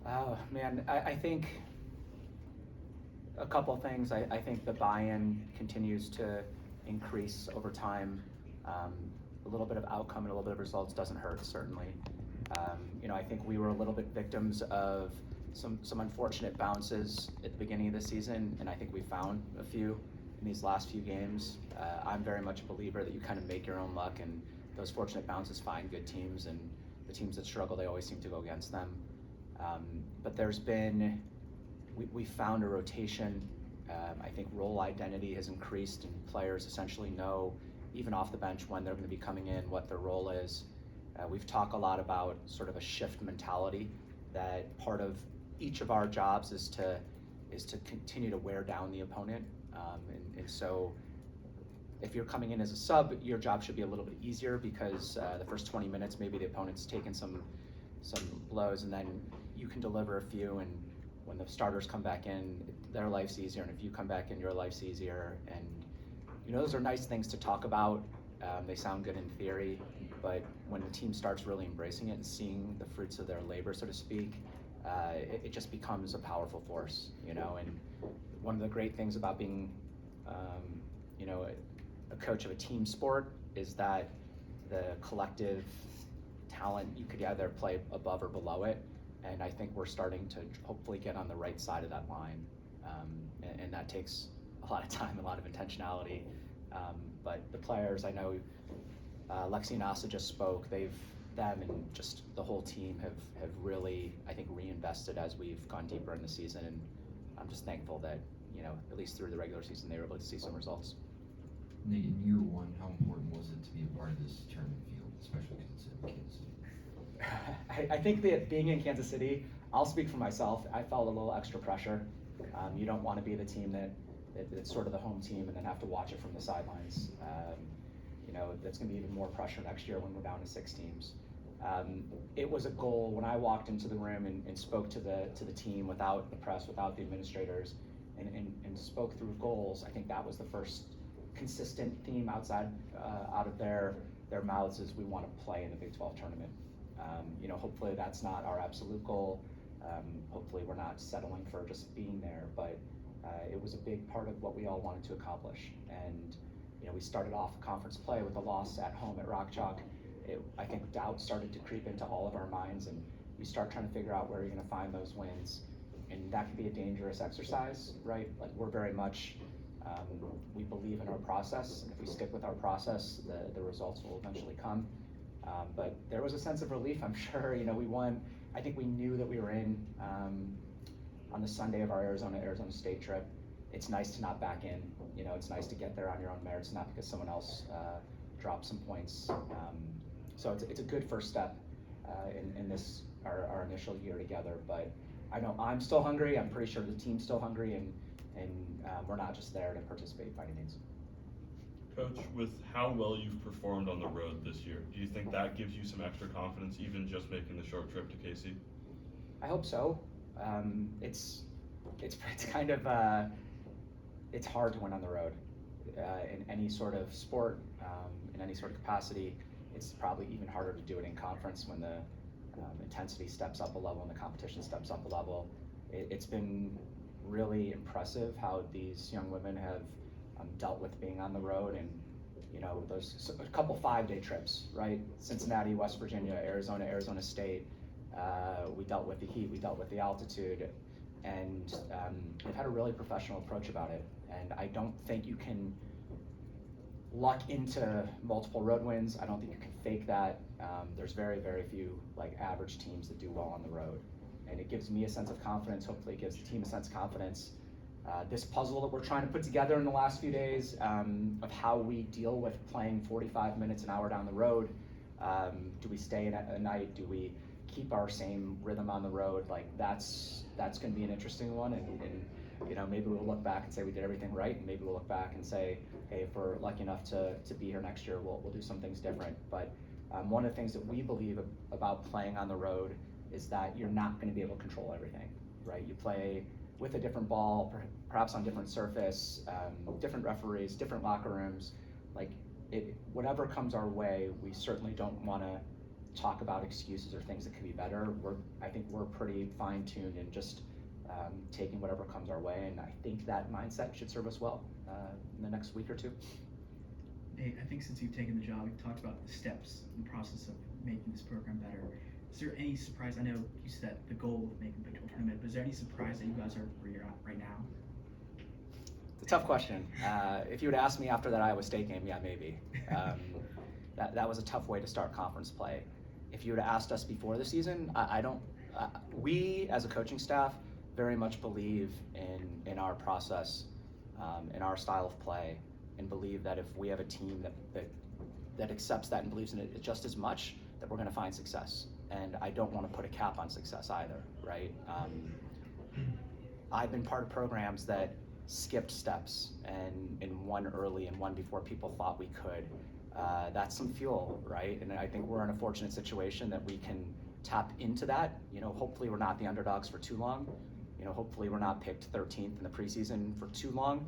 Oh man, I think a couple things. I think the buy-in continues to increase over time. Um, a little bit of outcome and a little bit of results doesn't hurt, certainly. I think we were a little bit victims of some unfortunate bounces at the beginning of the season, and I think we found a few in these last few games. I'm very much a believer that you kind of make your own luck, and those fortunate bounces find good teams, and the teams that struggle, they always seem to go against them. But we found a rotation. I think role identity has increased, and players essentially know, even off the bench, when they're going to be coming in, what their role is. We've talked a lot about sort of a shift mentality, that part of each of our jobs is to continue to wear down the opponent. And so if you're coming in as a sub, your job should be a little bit easier because the first 20 minutes, maybe the opponent's taken some blows, and then you can deliver a few, and when the starters come back in, their life's easier, and if you come back in, your life's easier. And those are nice things to talk about. They sound good in theory, but when the team starts really embracing it and seeing the fruits of their labor, so to speak, it just becomes a powerful force, And one of the great things about being, a coach of a team sport is that the collective talent, you could either play above or below it, and I think we're starting to hopefully get on the right side of that line, and that takes a lot of time, a lot of intentionality. But the players, I know, Lexi and Asa just spoke. Them and just the whole team have really, I think, reinvested as we've gone deeper in the season, and I'm just thankful that at least through the regular season they were able to see some results. Nate, in year one, how important was it to be a part of this tournament field, especially because it's in Kansas City? I think that being in Kansas City, I'll speak for myself, I felt a little extra pressure. You don't want to be the team that's sort of the home team and then have to watch it from the sidelines. That's going to be even more pressure next year when we're down to 6 teams. It was a goal when I walked into the room and spoke to the team without the press, without the administrators, and spoke through goals. I think that was the first consistent theme out of their mouths, is we want to play in the Big 12 tournament. Hopefully that's not our absolute goal. Hopefully we're not settling for just being there, but it was a big part of what we all wanted to accomplish. And we started off conference play with a loss at home at Rock Chalk. I think doubt started to creep into all of our minds, and you start trying to figure out where you're going to find those wins, and that can be a dangerous exercise, right? Like, we're very much we believe in our process, and if we stick with our process, the results will eventually come. But there was a sense of relief, I'm sure. We won. I think we knew that we were in on the Sunday of our Arizona State trip. It's nice to not back in. It's nice to get there on your own merits, not because someone else dropped some points. So it's a good first step in this our initial year together. But I know I'm still hungry. I'm pretty sure the team's still hungry, and we're not just there to participate by any means. Coach, with how well you've performed on the road this year, do you think that gives you some extra confidence, even just making the short trip to KC? I hope so. It's kind of it's hard to win on the road in any sort of sport, in any sort of capacity. It's probably even harder to do it in conference when the intensity steps up a level and the competition steps up a level. It's been really impressive how these young women have dealt with being on the road, and those a couple 5-day trips, right? Cincinnati, West Virginia, Arizona State. We dealt with the heat, we dealt with the altitude, and they've had a really professional approach about it. And I don't think you can luck into multiple road wins. I don't think you can fake that. There's very, very few average teams that do well on the road. And it gives me a sense of confidence. Hopefully it gives the team a sense of confidence. This puzzle that we're trying to put together in the last few days of how we deal with playing 45 minutes, an hour down the road. Do we stay in a night? Do we keep our same rhythm on the road? That's going to be an interesting one. And maybe we'll look back and say we did everything right, and maybe we'll look back and say, hey, if we're lucky enough to be here next year, we'll do some things different. But one of the things that we believe about playing on the road is that you're not going to be able to control everything, right? You play with a different ball, perhaps on different surface, different referees, different locker rooms. Whatever comes our way, we certainly don't want to talk about excuses or things that could be better. I think we're pretty fine-tuned and just taking whatever comes our way, and I think that mindset should serve us well in the next week or two. Nate, I think since you've taken the job, you've talked about the steps in the process of making this program better. Is there any surprise? I know you set the goal of making the Big 12 tournament, but is there any surprise that you guys are where you're at right now? It's a tough question. If you would ask me after that Iowa State game, yeah, maybe. That was a tough way to start conference play. If you would have asked us before the season, we as a coaching staff very much believe in our process, in our style of play, and believe that if we have a team that accepts that and believes in it just as much, that we're going to find success. And I don't want to put a cap on success either, right? I've been part of programs that skipped steps and won early and won before people thought we could. That's some fuel, right? And I think we're in a fortunate situation that we can tap into that. Hopefully we're not the underdogs for too long. Hopefully we're not picked 13th in the preseason for too long.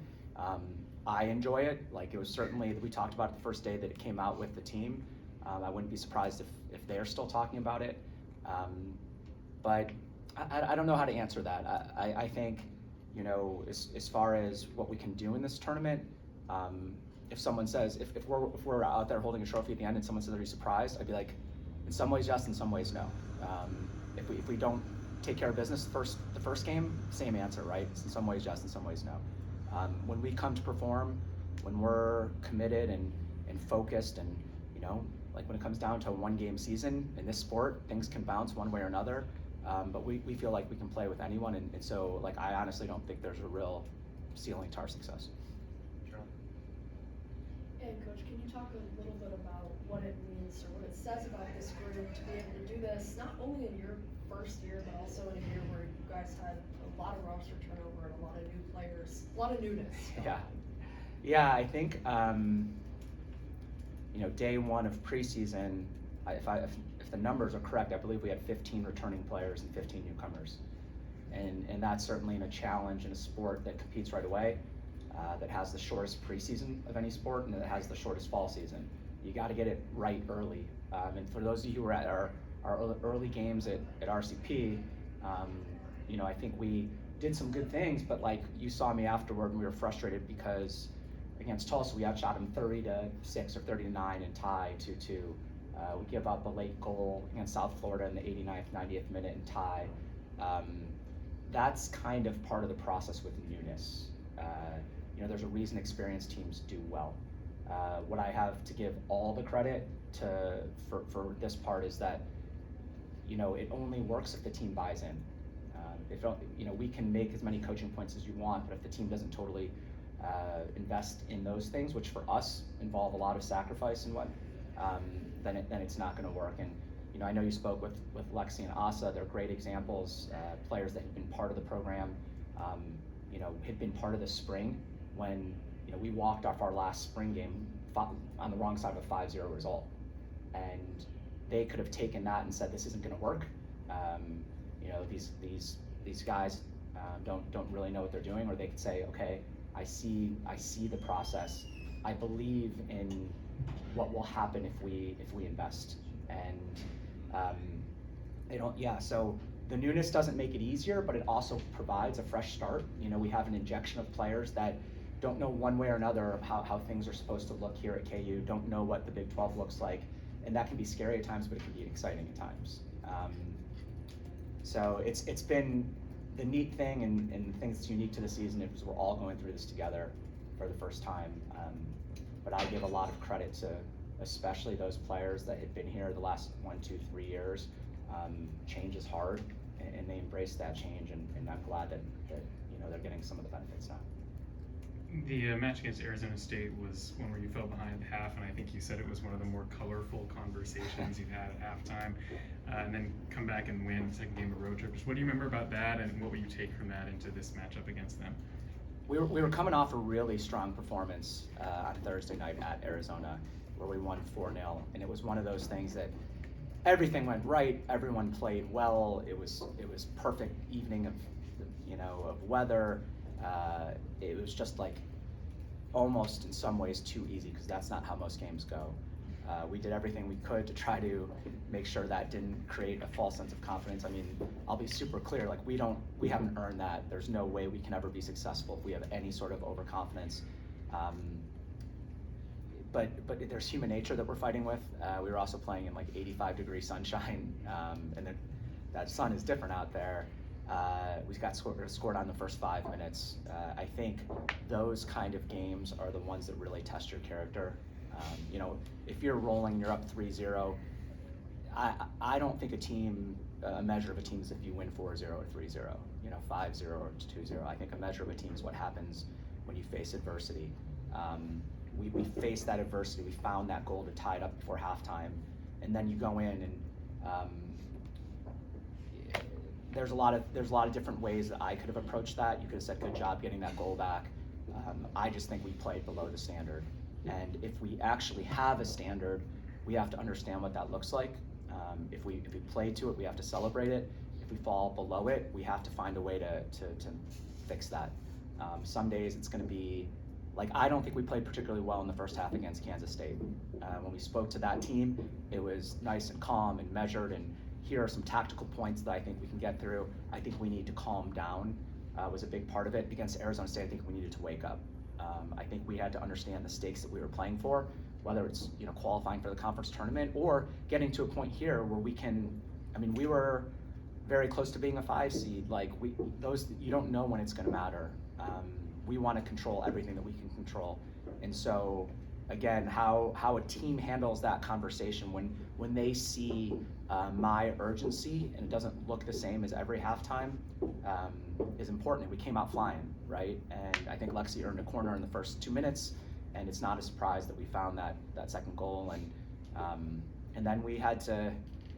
I enjoy it. Like, it was certainly, we talked about it the first day that it came out with the team. I wouldn't be surprised if they're still talking about it. But I don't know how to answer that. I think, as far as what we can do in this tournament, if someone says, if we're out there holding a trophy at the end and someone says, are you surprised? I'd be like, in some ways yes, in some ways no. If we don't take care of business the first game, same answer, right? In some ways yes, in some ways no. When we come to perform, when we're committed and focused, and like when it comes down to a one-game season in this sport, things can bounce one way or another. But we feel like we can play with anyone, and so like I honestly don't think there's a real ceiling to our success. And Coach, can you talk a little bit about what it means or what it says about this group to be able to do this, not only in your first year, but also in a year where you guys had a lot of roster turnover and a lot of new players, a lot of newness? Yeah, I think day one of preseason, if the numbers are correct, I believe we had 15 returning players and 15 newcomers, and that's certainly a challenge in a sport that competes right away. That has the shortest preseason of any sport, and that has the shortest fall season. You got to get it right early. And for those of you who were at our early games at RCP, I think we did some good things, but like you saw me afterward, and we were frustrated because against Tulsa we outshot them 30-6 or 30-9 and tie 2-2. We give up a late goal against South Florida in the 89th, 90th minute and tie. That's kind of part of the process with newness. There's a reason experienced teams do well. What I have to give all the credit for this part is that, it only works if the team buys in. We can make as many coaching points as you want, but if the team doesn't totally invest in those things, which for us involve a lot of sacrifice and then it's not going to work. And I know you spoke with Lexi and Asa. They're great examples, players that have been part of the program, had been part of the spring when we walked off our last spring game on the wrong side of a 5-0 result, and they could have taken that and said, this isn't going to work. These guys don't really know what they're doing, or they could say, okay, I see the process. I believe in what will happen if we invest, and so the newness doesn't make it easier, but it also provides a fresh start. We have an injection of players that don't know one way or another how things are supposed to look here at KU, don't know what the Big 12 looks like, and that can be scary at times, but it can be exciting at times. So it's been the neat thing and the thing that's unique to the season is we're all going through this together for the first time. But I give a lot of credit to especially those players that had been here the last 1, 2, 3 years. Change is hard, and they embrace that change, and I'm glad that they're getting some of the benefits now. The match against Arizona State was one where you fell behind at half, and I think you said it was one of the more colorful conversations you've had at halftime, and then come back and win the second game of road trip. Just what do you remember about that, and what will you take from that into this matchup against them? We were coming off a really strong performance on Thursday night at Arizona, where we won 4-0, and it was one of those things that everything went right, everyone played well. It was perfect evening of weather. It was just like almost in some ways too easy, because that's not how most games go. We did everything we could to try to make sure that didn't create a false sense of confidence. I mean, I'll be super clear, like we haven't earned that. There's no way we can ever be successful if we have any sort of overconfidence. But there's human nature that we're fighting with. We were also playing in like 85-degree sunshine, and that sun is different out there. We got scored on the first 5 minutes. I think those kind of games are the ones that really test your character. You know, if you're rolling, you're up 3-0. I don't think a measure of a team is if you win 4-0 or 3-0, you know, 5-0 or 2-0. I think a measure of a team is what happens when you face adversity. We faced that adversity. We found that goal to tie it up before halftime, and then you go in and there's a lot of different ways that I could have approached that. You could have said, good job getting that goal back. I just think we played below the standard. And if we actually have a standard, we have to understand what that looks like. If we play to it, we have to celebrate it. If we fall below it, we have to find a way to fix that. Some days it's going to be, like, I don't think we played particularly well in the first half against Kansas State. When we spoke to that team, it was nice and calm and measured, and here are some tactical points that I think we can get through. I think we need to calm down, was a big part of it. Against Arizona State, I think we needed to wake up. I think we had to understand the stakes that we were playing for, whether it's, you know, qualifying for the conference tournament or getting to a point here where we can, I mean, we were very close to being a 5 seed. Like, you don't know when it's going to matter. We want to control everything that we can control. And so, again, how a team handles that conversation when they see my urgency and it doesn't look the same as every halftime is important. We came out flying, right? And I think Lexi earned a corner in the first 2 minutes, and it's not a surprise that we found that second goal. And then we had to,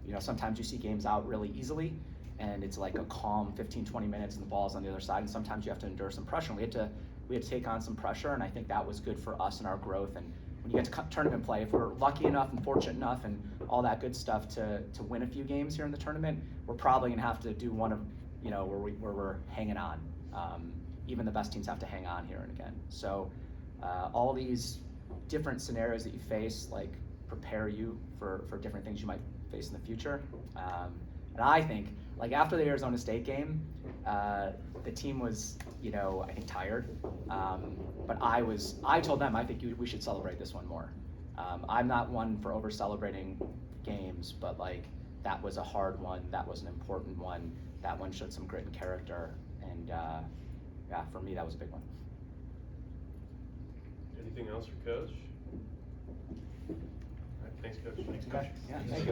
you know, sometimes you see games out really easily, and it's like a calm 15-20 minutes and the ball's on the other side, and sometimes you have to endure some pressure. And we had to take on some pressure, and I think that was good for us and our growth. And when you get to tournament play, if we're lucky enough and fortunate enough and all that good stuff to win a few games here in the tournament, we're probably gonna have to do one of, you know, where we're hanging on. Even the best teams have to hang on here and again. So all these different scenarios that you face, like, prepare you for different things you might face in the future. And I think, like, after the Arizona State game, the team was, you know, I think tired. But I told them, I think we should celebrate this one more. I'm not one for over celebrating games, but like, that was a hard one. That was an important one. That one showed some grit and character. And yeah, for me, that was a big one. Anything else for Coach? All right, thanks, Coach. Okay. Yeah, thank you.